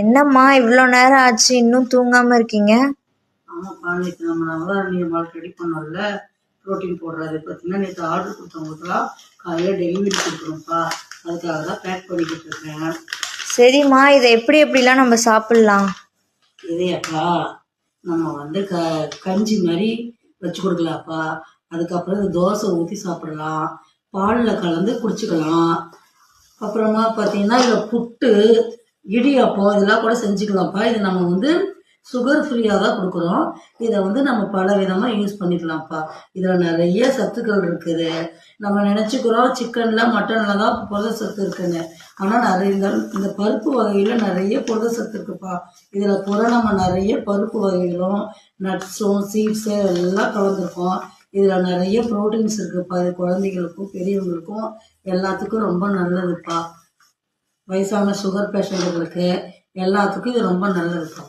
என்னம்மா இவ்வளோ நேரம் ஆச்சு இன்னும் தூங்காம இருக்கீங்க? ஆமாப்பா, நேற்று நம்ம நவதானிய மால் ரெடி பண்ணோம்ல, ப்ரோட்டீன் போடுறது. பார்த்தீங்கன்னா நேற்று ஆர்டர் கொடுத்தவங்களுக்குலாம் காலையில் டெலிவரி கொடுக்கணும்ப்பா, அதுக்காக தான் பேக் பண்ணிக்கிட்டு இருக்கேன். சரிம்மா, இதை எப்படிலாம் நம்ம சாப்பிட்லாம்? இதையாப்பா நம்ம வந்து கஞ்சி மாதிரி வச்சு கொடுக்கலாப்பா. அதுக்கப்புறம் இந்த தோசை ஊற்றி சாப்பிடலாம், பாலில் கலந்து குடிச்சிக்கலாம். அப்புறமா பார்த்தீங்கன்னா இதில் புட்டு, இடியாப்பம் இதெல்லாம் கூட செஞ்சுக்கலாம்ப்பா. இது நம்ம வந்து சுகர் ஃப்ரீயாக தான் கொடுக்குறோம். இதை வந்து நம்ம பல விதமாக யூஸ் பண்ணிக்கலாம்ப்பா. இதில் நிறைய சத்துக்கள் இருக்குது. நம்ம நினச்சிக்கிறோம் சிக்கனில் மட்டனில் தான் புரத சத்து இருக்குன்னு. ஆனால் நிறைய இந்த பருப்பு வகையில் நிறைய புரத சத்து இருக்குப்பா. இதில் நம்ம நிறைய பருப்பு வகைகளும் நட்ஸும் சீட்ஸு எல்லாம் கலந்துருக்கோம். இதில் நிறைய ப்ரோட்டீன்ஸ் இருக்குதுப்பா. இது குழந்தைகளுக்கும் பெரியவங்களுக்கும் எல்லாத்துக்கும் ரொம்ப நல்லதுப்பா. வயசான சுகர் பேஷண்ட்டுகளுக்கு எல்லாத்துக்கும் இது ரொம்ப நல்லதுப்பா.